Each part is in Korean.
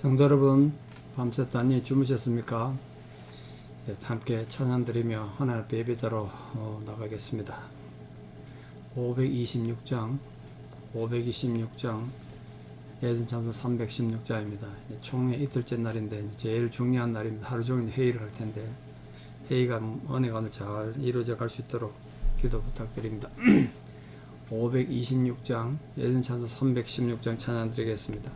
성도 여러분, 밤새 단히 주무셨습니까? 함께 찬양 드리며 하나님 앞에 예배자로 나가겠습니다. 526장 예전찬송 316장입니다. 총회 이틀째 날인데 제일 중요한 날입니다. 하루 종일 회의를 할 텐데 회의가 은혜가 잘 이루어져 갈 수 있도록 기도 부탁드립니다. 526장 예전찬송 316장 찬양 드리겠습니다.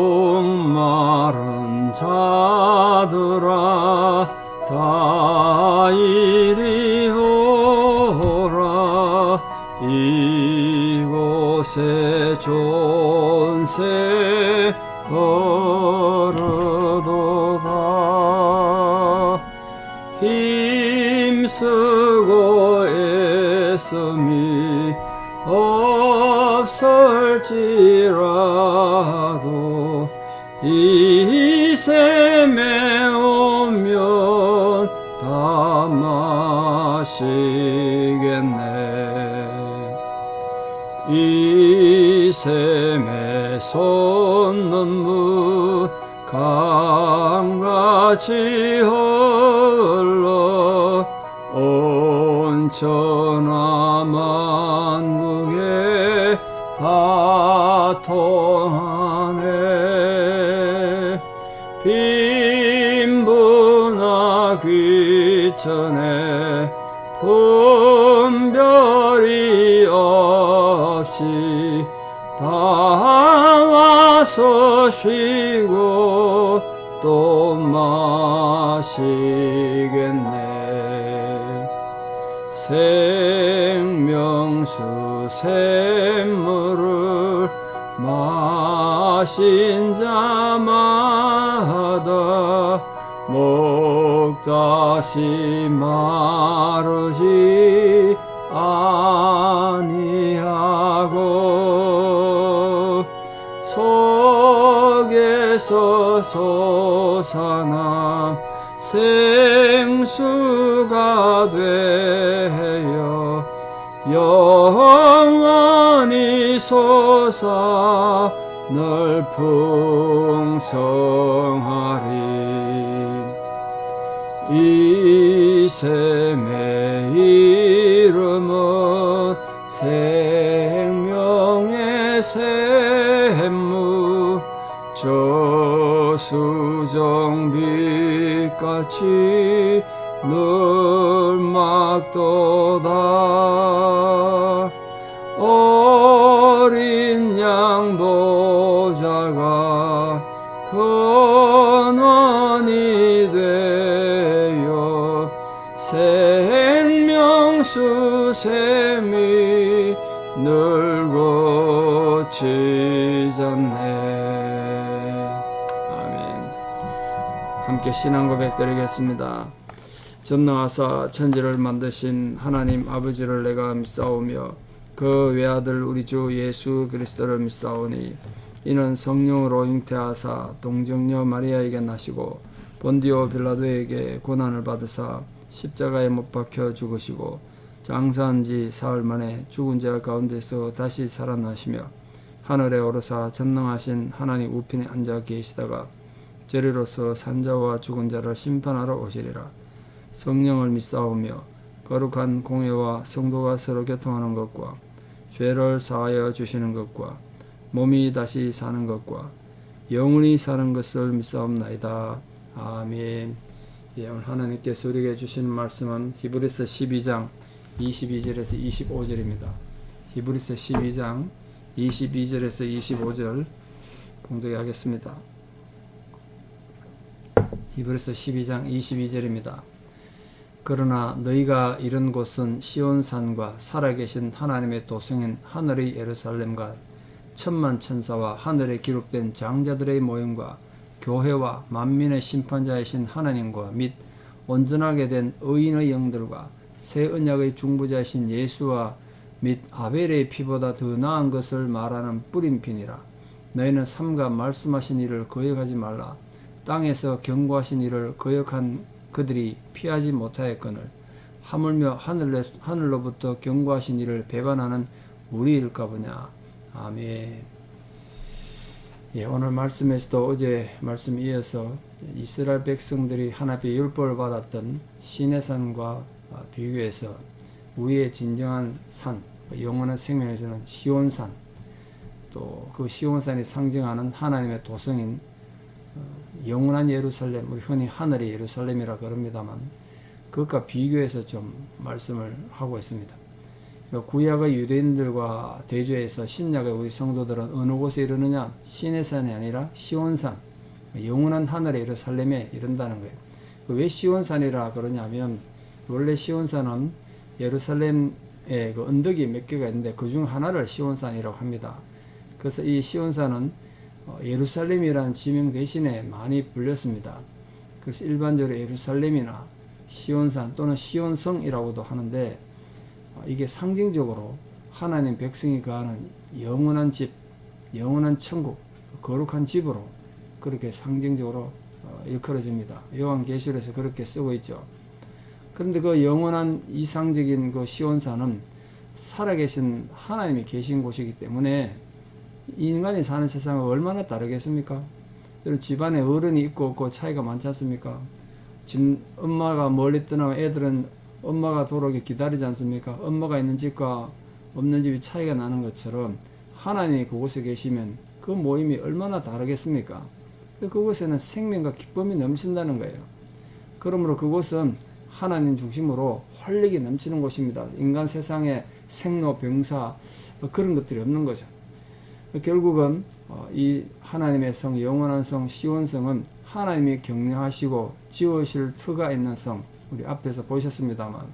목마른 자들아 다 이리 오라. 이곳에 존새 거르도다. 힘쓰고 애씀이 없을지라도 이 샘에 오면 다 마시겠네. 이 샘에 솟는 물 강같이 흘러 온 천하 만국에 다 통하네. 빈부나 귀천에 분별이 없이 다 와서 쉬고 또 마시겠네. 생명수 샘물을 마신 자마다 목 다시 마르지 아니하고 속에서 솟아나 생수가 되어 영원히 솟아 늘 풍성하리. 이 샘의 이름은 생명의 샘물, 저수정빛같이 늘 막도다. 어린 양 보좌가 근원이 되어 생명수 샘이 늘 고치잖네. 아멘. 함께 신앙 고백 드리겠습니다. 전능하사 천지를 만드신 하나님 아버지를 내가 믿사오며 그 외아들 우리 주 예수 그리스도를 믿사오니 이는 성령으로 잉태하사 동정녀 마리아에게 나시고 본디오 빌라도에게 고난을 받으사 십자가에 못 박혀 죽으시고 장사한 지 사흘 만에 죽은 자 가운데서 다시 살아나시며 하늘에 오르사 전능하신 하나님 우편에 앉아 계시다가 저리로서 산자와 죽은 자를 심판하러 오시리라. 성령을 믿사오며 거룩한 공회와 성도가 서로 교통하는 것과 죄를 사하여 주시는 것과 몸이 다시 사는 것과 영원히 사는 것을 믿사옵나이다. 아멘. 오늘 하나님께서 우리에게 주시는 말씀은 히브리서 12장 22절에서 25절입니다. 히브리서 12장 22절에서 25절 봉독하겠습니다. 히브리서 12장 22절입니다. 그러나 너희가 이른 곳은 시온산과 살아계신 하나님의 도성인 하늘의 예루살렘과 천만 천사와 하늘에 기록된 장자들의 모임과 교회와 만민의 심판자이신 하나님과 및 온전하게 된 의인의 영들과 새 언약의 중보자이신 예수와 및 아벨의 피보다 더 나은 것을 말하는 뿌림핀이라. 너희는 삼가 말씀하신 일을 거역하지 말라. 땅에서 경고하신 일을 거역한 그들이 피하지 못하였거늘 하물며 하늘로부터 경고하신 이를 배반하는 우리일까 보냐. 아멘. 예, 오늘 말씀에서도 어제 말씀 이어서 이스라엘 백성들이 하나님의 율법을 받았던 시내산과 비교해서 우리의 진정한 산, 영원한 생명에서는 시온산, 또 그 시온산이 상징하는 하나님의 도성인 영원한 예루살렘, 우리 흔히 하늘의 예루살렘이라 그럽니다만 그것과 비교해서 좀 말씀을 하고 있습니다. 구약의 유대인들과 대조해서 신약의 우리 성도들은 어느 곳에 이르느냐? 시내산이 아니라 시온산, 영원한 하늘의 예루살렘에 이른다는 거예요. 왜 시온산이라 그러냐면 원래 시온산은 예루살렘에 그 언덕이 몇 개가 있는데 그 중 하나를 시온산이라고 합니다. 그래서 이 시온산은 예루살렘이라는 지명 대신에 많이 불렸습니다. 그래서 일반적으로 예루살렘이나 시온산 또는 시온성이라고도 하는데 이게 상징적으로 하나님 백성이 거하는 영원한 집, 영원한 천국, 거룩한 집으로 그렇게 상징적으로 일컬어집니다. 요한계시록에서 그렇게 쓰고 있죠. 그런데 그 영원한 이상적인 그 시온산은 살아계신 하나님이 계신 곳이기 때문에 인간이 사는 세상은 얼마나 다르겠습니까? 여러분 집안에 어른이 있고 없고 차이가 많지 않습니까? 집 엄마가 멀리 떠나면 애들은 엄마가 돌아오기 기다리지 않습니까? 엄마가 있는 집과 없는 집이 차이가 나는 것처럼 하나님이 그곳에 계시면 그 모임이 얼마나 다르겠습니까? 그곳에는 생명과 기쁨이 넘친다는 거예요. 그러므로 그곳은 하나님 중심으로 활력이 넘치는 곳입니다. 인간 세상에 생로병사 그런 것들이 없는 거죠. 결국은 이 하나님의 성, 영원한 성 시온성은 하나님이 경영하시고 지으실 터가 있는 성, 우리 앞에서 보셨습니다만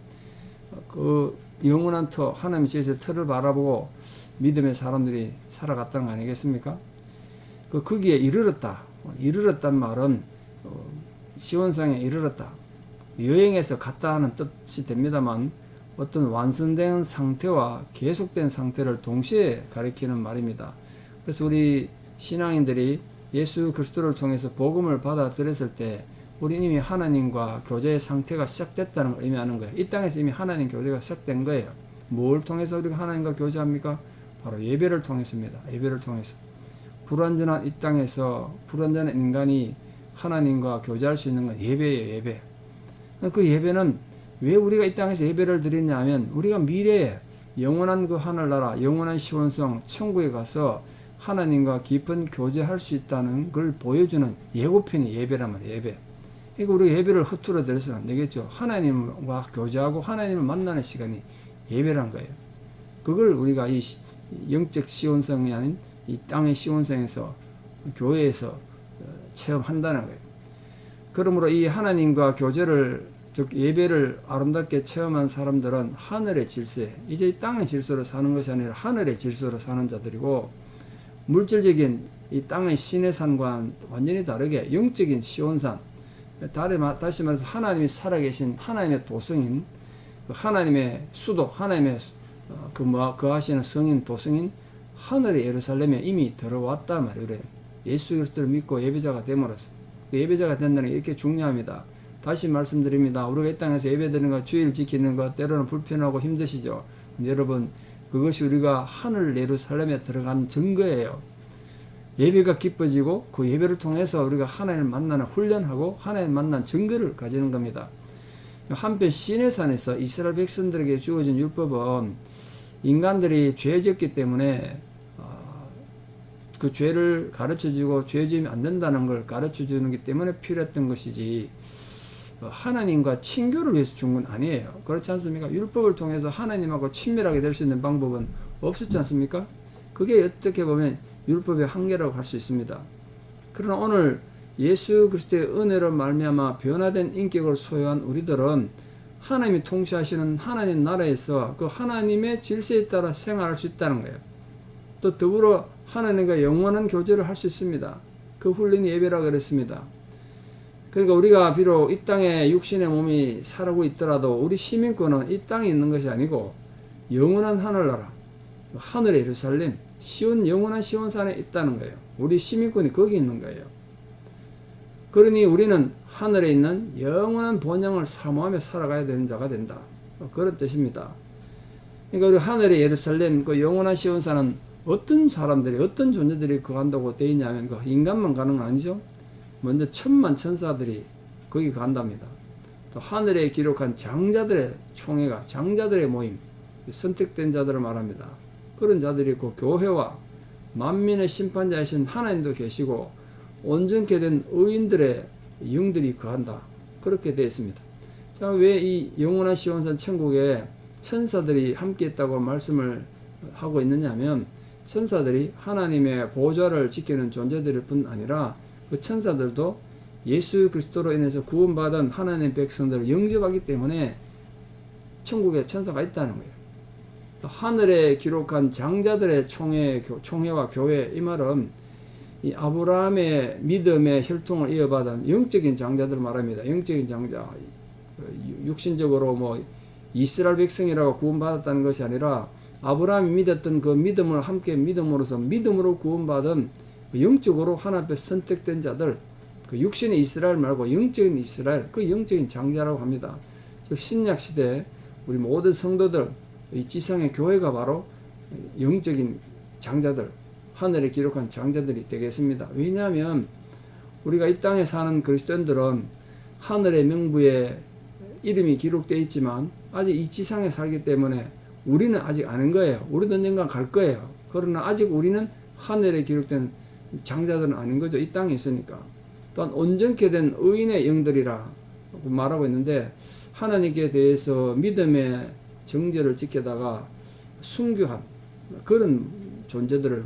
그 영원한 터, 하나님이 지으실 터를 바라보고 믿음의 사람들이 살아갔다는 거 아니겠습니까? 거기에 이르렀단 말은 시온성에 이르렀다, 여행에서 갔다 하는 뜻이 됩니다만 어떤 완성된 상태와 계속된 상태를 동시에 가리키는 말입니다. 그래서 우리 신앙인들이 예수 그리스도를 통해서 복음을 받아들였을 때 우리 이미 하나님과 교제의 상태가 시작됐다는 걸 의미하는 거예요. 이 땅에서 이미 하나님 교제가 시작된 거예요. 뭘 통해서 우리가 하나님과 교제합니까? 바로 예배를 통해서입니다. 예배를 통해서. 불완전한 이 땅에서 불완전한 인간이 하나님과 교제할 수 있는 건 예배예요. 예배. 그 예배는 왜 우리가 이 땅에서 예배를 드리냐 하면 우리가 미래에 영원한 그 하늘나라, 영원한 시온성, 천국에 가서 하나님과 깊은 교제할 수 있다는 걸 보여주는 예고편이 예배란 말이에요. 예배. 그러니까 우리가 예배를 허투루 드려서는 안 되겠죠. 하나님과 교제하고 하나님을 만나는 시간이 예배란 거예요. 그걸 우리가 이 영적 시온성이 아닌 이 땅의 시온성에서 교회에서 체험한다는 거예요. 그러므로 이 하나님과 교제를 즉 예배를 아름답게 체험한 사람들은 하늘의 질서에, 이제 이 땅의 질서로 사는 것이 아니라 하늘의 질서로 사는 자들이고, 물질적인 이 땅의 시내산과는 완전히 다르게 영적인 시온산, 다시 말해서 하나님이 살아계신 하나님의 도성인, 하나님의 수도, 하나님의 거하시는 성인, 도성인 하늘의 예루살렘에 이미 들어왔단 말이에요. 예수 그리스도를 믿고 예배자가 됨으로써 예배자가 된다는 게 이렇게 중요합니다. 다시 말씀드립니다. 우리가 이 땅에서 예배드리는 것, 주일 지키는 것 때로는 불편하고 힘드시죠. 여러분, 그것이 우리가 하늘 예루살렘에 들어간 증거예요. 예배가 기뻐지고 그 예배를 통해서 우리가 하나님을 만나는 훈련하고 하나님을 만난 증거를 가지는 겁니다. 한편 시내산에서 이스라엘 백성들에게 주어진 율법은 인간들이 죄졌기 때문에 그 죄를 가르쳐주고 죄지으면 안 된다는 걸 가르쳐주는 것 때문에 필요했던 것이지 하나님과 친교를 위해서 준 건 아니에요. 그렇지 않습니까? 율법을 통해서 하나님하고 친밀하게 될 수 있는 방법은 없었지 않습니까? 그게 어떻게 보면 율법의 한계라고 할 수 있습니다. 그러나 오늘 예수 그리스도의 은혜로 말미암아 변화된 인격을 소유한 우리들은 하나님이 통치하시는 하나님 나라에서 그 하나님의 질서에 따라 생활할 수 있다는 거예요. 또 더불어 하나님과 영원한 교제를 할 수 있습니다. 그 훈련이 예배라고 그랬습니다. 그러니까 우리가 비록 이 땅에 육신의 몸이 살고 있더라도 우리 시민권은 이 땅에 있는 것이 아니고 영원한 하늘나라, 하늘의 예루살렘, 영원한 시온산에 있다는 거예요. 우리 시민권이 거기 있는 거예요. 그러니 우리는 하늘에 있는 영원한 본향을 사모하며 살아가야 되는 자가 된다. 그런 뜻입니다. 그러니까 우리 하늘의 예루살렘, 그 영원한 시온산은 어떤 사람들이, 어떤 존재들이 거한다고 되어 있냐면 그 인간만 가는 거 아니죠. 먼저 천만 천사들이 거기 간답니다. 또 하늘에 기록한 장자들의 총회가, 장자들의 모임, 선택된 자들을 말합니다. 그런 자들이 있고 교회와 만민의 심판자이신 하나님도 계시고 온전케 된 의인들의 영들이 거한다. 그렇게 되어 있습니다. 자, 왜 이 영원한 시온산 천국에 천사들이 함께 있다고 말씀을 하고 있느냐 하면 천사들이 하나님의 보좌를 지키는 존재들일 뿐 아니라 그 천사들도 예수 그리스도로 인해서 구원받은 하나님의 백성들을 영접하기 때문에 천국에 천사가 있다는 거예요. 하늘에 기록한 장자들의 총회와 교회, 이 말은 이 아브라함의 믿음의 혈통을 이어받은 영적인 장자들을 말합니다. 영적인 장자, 육신적으로 뭐 이스라엘 백성이라고 구원받았다는 것이 아니라 아브라함이 믿었던 그 믿음을 함께 믿음으로써 믿음으로 구원받은 영적으로 하나님 앞에 선택된 자들, 그 육신의 이스라엘 말고 영적인 이스라엘, 그 영적인 장자라고 합니다. 즉 신약 시대 우리 모든 성도들, 이 지상의 교회가 바로 영적인 장자들, 하늘에 기록한 장자들이 되겠습니다. 왜냐하면 우리가 이 땅에 사는 그리스도인들은 하늘의 명부에 이름이 기록되어 있지만 아직 이 지상에 살기 때문에 우리는 아직 아는 거예요. 우리도 언젠가 갈 거예요. 그러나 아직 우리는 하늘에 기록된 장자들은 아닌 거죠. 이 땅에 있으니까. 또한 온전케 된 의인의 영들이라 말하고 있는데 하나님께 대해서 믿음의 정죄를 지키다가 순교한 그런 존재들을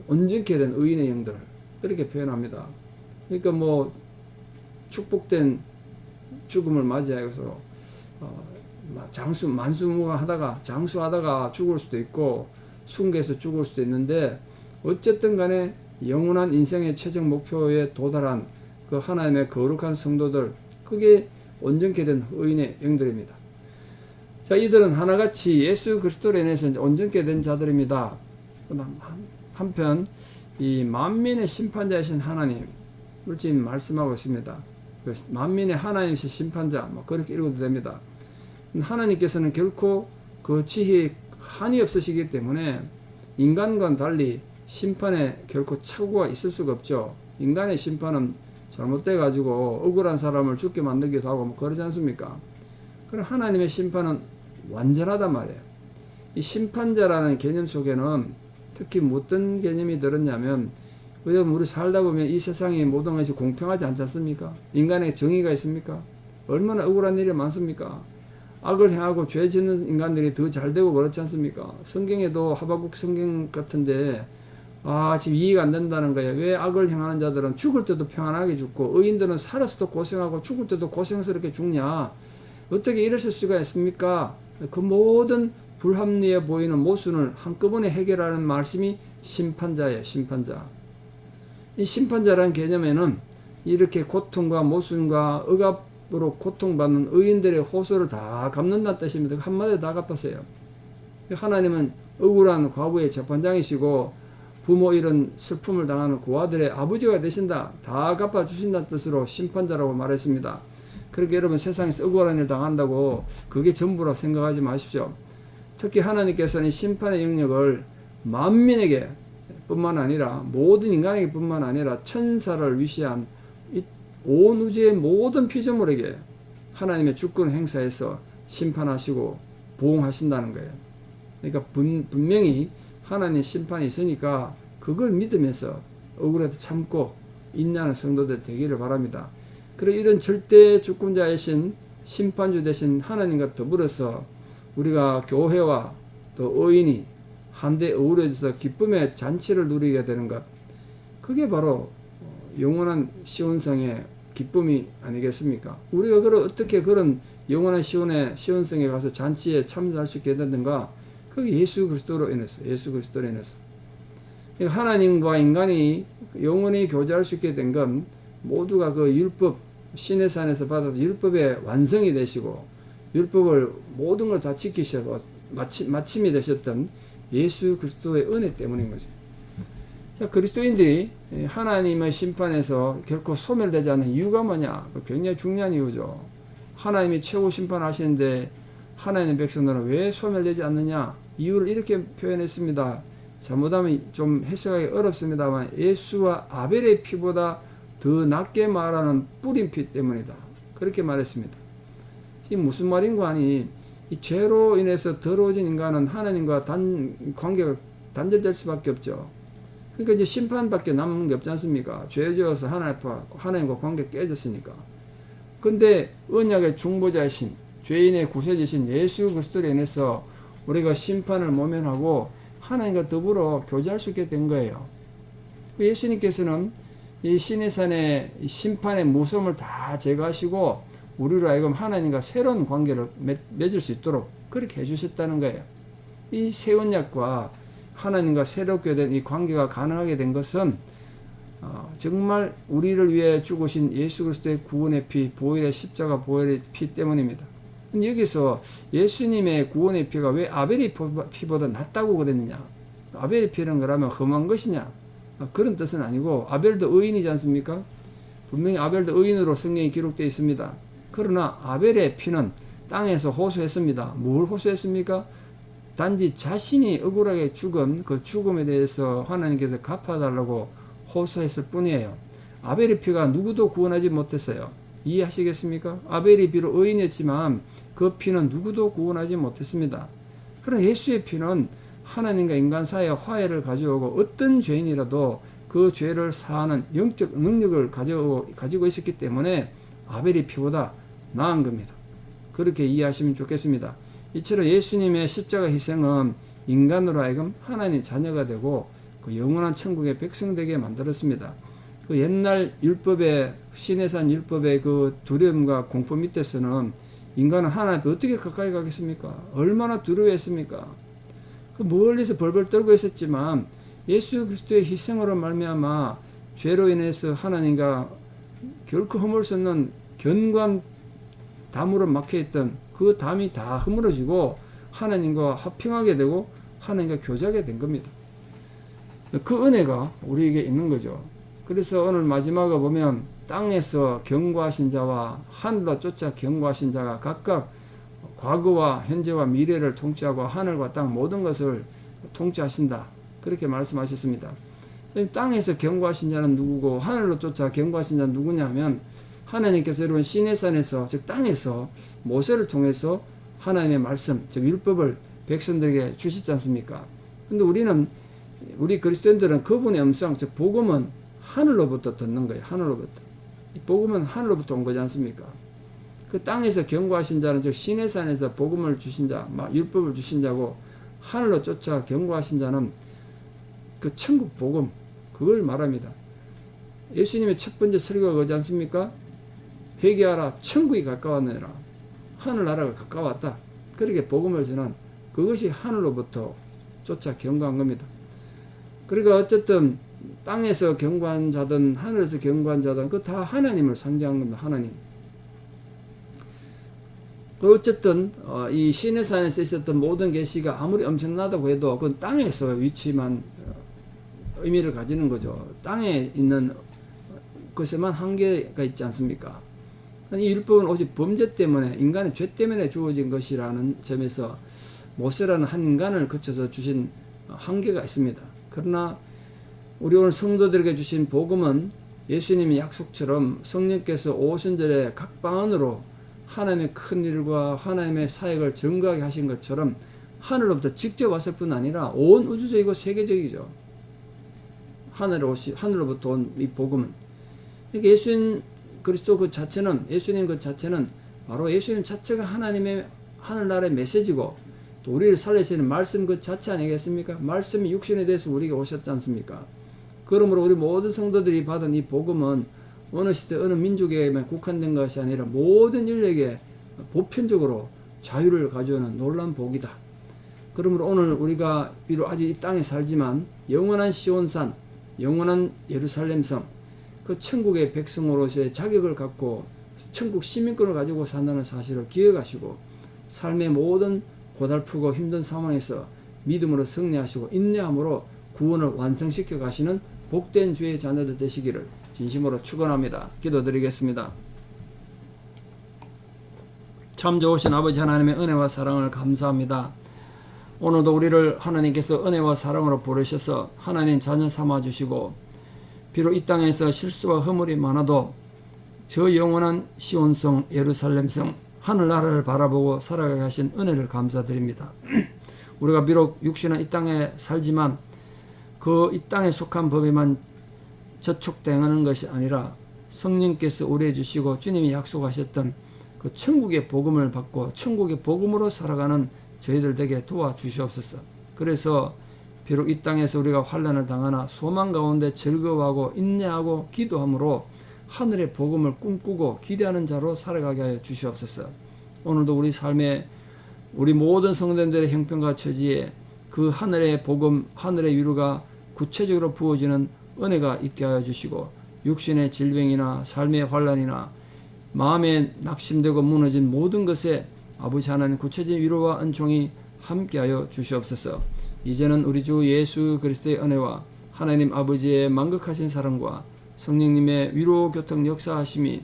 온전케 된 의인의 영들, 그렇게 표현합니다. 그러니까 뭐 축복된 죽음을 맞이해서 만수무강하다가 장수하다가 죽을 수도 있고 순교해서 죽을 수도 있는데 어쨌든 간에 영원한 인생의 최종 목표에 도달한 그 하나님의 거룩한 성도들, 그게 온전케 된 의인의 영들입니다. 자, 이들은 하나같이 예수 그리스도로 인해서 온전케 된 자들입니다. 한편 이 만민의 심판자이신 하나님을 지금 말씀하고 있습니다. 그 만민의 하나님이신 심판자, 뭐 그렇게 읽어도 됩니다. 하나님께서는 결코 그 지혜에 한이 없으시기 때문에 인간과는 달리 심판에 결코 착오가 있을 수가 없죠. 인간의 심판은 잘못돼 가지고 억울한 사람을 죽게 만들기도 하고 뭐 그러지 않습니까? 그럼 하나님의 심판은 완전하단 말이에요. 이 심판자라는 개념 속에는 특히 어떤 개념이 들었냐면, 우리 살다 보면 이 세상이 모든 것이 공평하지 않지 않습니까? 인간의 정의가 있습니까? 얼마나 억울한 일이 많습니까? 악을 행하고 죄 짓는 인간들이 더 잘되고 그렇지 않습니까? 성경에도 하박국 성경 같은데 지금 이해가 안 된다는 거예요. 왜 악을 행하는 자들은 죽을 때도 평안하게 죽고 의인들은 살아서도 고생하고 죽을 때도 고생스럽게 죽냐? 어떻게 이러실 수가 있습니까? 그 모든 불합리해 보이는 모순을 한꺼번에 해결하는 말씀이 심판자예요. 심판자. 이 심판자라는 개념에는 이렇게 고통과 모순과 억압으로 고통받는 의인들의 호소를 다 갚는다는 뜻입니다. 한마디로 다 갚았어요. 하나님은 억울한 과부의 재판장이시고 부모 이런 슬픔을 당하는 고아들의 아버지가 되신다. 다 갚아주신다는 뜻으로 심판자라고 말했습니다. 그렇게 여러분 세상에서 억울한 일 당한다고 그게 전부라 생각하지 마십시오. 특히 하나님께서는 심판의 영역을 만민에게 뿐만 아니라 모든 인간에게 뿐만 아니라 천사를 위시한 온 우주의 모든 피조물에게 하나님의 주권을 행사해서 심판하시고 보응하신다는 거예요. 그러니까 분명히 하나님의 심판이 있으니까 그걸 믿으면서 억울해도 참고 인내하는 성도들 되기를 바랍니다. 그리고 이런 절대 주권자이신 심판주 되신 하나님과 더불어서 우리가 교회와 또 의인이 한데 어우러져서 기쁨의 잔치를 누리게 되는 것, 그게 바로 영원한 시온성의 기쁨이 아니겠습니까? 우리가 어떻게 그런 영원한 시온성에 가서 잔치에 참여할 수 있게 됐는가? 그게 예수 그리스도로 인해서, 하나님과 인간이 영원히 교제할 수 있게 된 건 모두가 그 율법, 신의 산에서 받아서 율법의 완성이 되시고 율법을 모든 걸 다 지키셔서 마침이 되셨던 예수 그리스도의 은혜 때문인 거죠. 자, 그리스도인들이 하나님의 심판에서 결코 소멸되지 않는 이유가 뭐냐? 굉장히 중요한 이유죠. 하나님이 최고 심판하시는데 하나님의 백성들은 왜 소멸되지 않느냐? 이유를 이렇게 표현했습니다. 잘못하면 좀 해석하기 어렵습니다만 예수와 아벨의 피보다 더 낫게 말하는 뿌린 피 때문이다. 그렇게 말했습니다. 이 무슨 말인가 하니 이 죄로 인해서 더러워진 인간은 하나님과 관계가 단절될 수밖에 없죠. 그러니까 이제 심판밖에 남은 게 없지 않습니까? 죄 지어서 하나님과 관계 깨졌으니까. 근데 언약의 중보자이신 죄인의 구세주신 예수 그리스도로 인해서 우리가 심판을 모면하고 하나님과 더불어 교제할 수 있게 된 거예요. 예수님께서는 이 시내산의 심판의 무서움을 다 제거하시고 우리로 하여금 하나님과 새로운 관계를 맺을 수 있도록 그렇게 해주셨다는 거예요. 이 새 언약과 하나님과 새롭게 된 이 관계가 가능하게 된 것은 정말 우리를 위해 죽으신 예수 그리스도의 구원의 피, 보혈의 십자가 보혈의 피 때문입니다. 여기서 예수님의 구원의 피가 왜 아벨의 피보다 낫다고 그랬느냐? 아벨의 피는 그러면 험한 것이냐? 그런 뜻은 아니고 아벨도 의인이지 않습니까? 분명히 아벨도 의인으로 성경에 기록되어 있습니다. 그러나 아벨의 피는 땅에서 호소했습니다. 뭘 호소했습니까? 단지 자신이 억울하게 죽은 그 죽음에 대해서 하나님께서 갚아달라고 호소했을 뿐이에요. 아벨의 피가 누구도 구원하지 못했어요. 이해하시겠습니까? 아벨의 피로 의인이었지만 그 피는 누구도 구원하지 못했습니다. 그러나 예수의 피는 하나님과 인간 사이의 화해를 가져오고 어떤 죄인이라도 그 죄를 사하는 영적 능력을 가지고 있었기 때문에 아벨의 피보다 나은 겁니다. 그렇게 이해하시면 좋겠습니다. 이처럼 예수님의 십자가 희생은 인간으로 하여금 하나님 자녀가 되고 그 영원한 천국의 백성 되게 만들었습니다. 그 옛날 율법의 시내산 율법의 그 두려움과 공포 밑에서는 인간은 하나님께 어떻게 가까이 가겠습니까? 얼마나 두려워했습니까? 그 멀리서 벌벌 떨고 있었지만 예수 그리스도의 희생으로 말미암아 죄로 인해서 하나님과 결코 허물 수 없는 견고한 담으로 막혀있던 그 담이 다 허물어지고 하나님과 화평하게 되고 하나님과 교제하게 된 겁니다. 그 은혜가 우리에게 있는 거죠. 그래서 오늘 마지막에 보면 땅에서 경고하신 자와 하늘로 쫓아 경고하신 자가 각각 과거와 현재와 미래를 통치하고 하늘과 땅 모든 것을 통치하신다. 그렇게 말씀하셨습니다. 땅에서 경고하신 자는 누구고 하늘로 쫓아 경고하신 자는 누구냐 하면 하나님께서 여러분 시내산에서 즉 땅에서 모세를 통해서 하나님의 말씀 즉 율법을 백성들에게 주시지 않습니까? 근데 우리 그리스도인들은 그분의 음성 즉 복음은 하늘로부터 듣는 거예요. 하늘로부터. 이 복음은 하늘로부터 온 거지 않습니까? 그 땅에서 경고하신 자는 즉 시내산에서 복음을 주신 자, 율법을 주신 자고 하늘로 쫓아 경고하신 자는 그 천국 복음 그걸 말합니다. 예수님의 첫 번째 설교가 그러지 않습니까? 회개하라 천국이 가까웠느니라 하늘나라가 가까웠다. 그렇게 복음을 전한 그것이 하늘로부터 쫓아 경고한 겁니다. 그러니까 어쨌든 땅에서 경고한 자든 하늘에서 경고한 자든 그 다 하나님을 상징한 겁니다. 하나님. 그 어쨌든 이 시내산에서 있었던 모든 계시가 아무리 엄청나다고 해도 그건 땅에서 위치만 의미를 가지는 거죠. 땅에 있는 것에만 한계가 있지 않습니까? 이 율법은 오직 범죄 때문에 인간의 죄 때문에 주어진 것이라는 점에서 모세라는 한 인간을 거쳐서 주신 한계가 있습니다. 그러나 우리 오늘 성도들에게 주신 복음은 예수님의 약속처럼 성령께서 오순절에 각 방언으로 하나님의 큰 일과 하나님의 사역을 증거하게 하신 것처럼 하늘로부터 직접 왔을 뿐 아니라 온 우주적이고 세계적이죠. 하늘로부터 온 이 복음은. 그러니까 예수님 그리스도 그 자체는 예수님 그 자체는 바로 예수님 자체가 하나님의 하늘나라의 메시지고 또 우리를 살리시는 말씀 그 자체 아니겠습니까? 말씀이 육신에 대해서 우리에게 오셨지 않습니까? 그러므로 우리 모든 성도들이 받은 이 복음은 어느 시대 어느 민족에만 국한된 것이 아니라 모든 인류에게 보편적으로 자유를 가져오는 놀라운 복이다. 그러므로 오늘 우리가 비록 아직 이 땅에 살지만 영원한 시온산, 영원한 예루살렘성, 그 천국의 백성으로서의 자격을 갖고 천국 시민권을 가지고 산다는 사실을 기억하시고 삶의 모든 고달프고 힘든 상황에서 믿음으로 승리하시고 인내함으로 구원을 완성시켜 가시는 복된 주의 자녀들 되시기를 진심으로 축원합니다. 기도드리겠습니다. 참 좋으신 아버지 하나님의 은혜와 사랑을 감사합니다. 오늘도 우리를 하나님께서 은혜와 사랑으로 부르셔서 하나님 자녀 삼아주시고, 비록 이 땅에서 실수와 허물이 많아도 저 영원한 시온성 예루살렘성 하늘나라를 바라보고 살아가게 하신 은혜를 감사드립니다. 우리가 비록 육신은 이 땅에 살지만 그 이 땅에 속한 법에만 저촉당하는 것이 아니라 성령께서 우리해 주시고 주님이 약속하셨던 그 천국의 복음을 받고 천국의 복음으로 살아가는 저희들 되게 도와주시옵소서. 그래서 비록 이 땅에서 우리가 환난을 당하나 소망 가운데 즐거워하고 인내하고 기도함으로 하늘의 복음을 꿈꾸고 기대하는 자로 살아가게 하여 주시옵소서. 오늘도 우리 삶에 우리 모든 성도님들의 형편과 처지에 그 하늘의 복음, 하늘의 위로가 구체적으로 부어지는 은혜가 있게 하여 주시고, 육신의 질병이나 삶의 환난이나 마음에 낙심되고 무너진 모든 것에 아버지 하나님 구체적인 위로와 은총이 함께하여 주시옵소서. 이제는 우리 주 예수 그리스도의 은혜와 하나님 아버지의 만극하신 사랑과 성령님의 위로 교통 역사하심이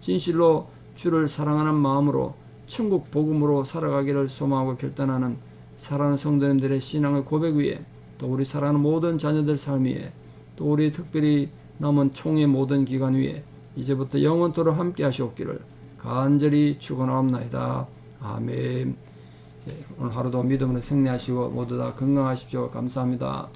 진실로 주를 사랑하는 마음으로 천국 복음으로 살아가기를 소망하고 결단하는 사랑하는 성도님들의 신앙의 고백 위에, 또 우리 사랑하는 모든 자녀들 삶 위에, 또 우리 특별히 남은 총의 모든 기간 위에 이제부터 영원토록 함께 하시옵기를 간절히 축원하옵나이다. 아멘. 오늘 하루도 믿음으로 승리하시고 모두 다 건강하십시오. 감사합니다.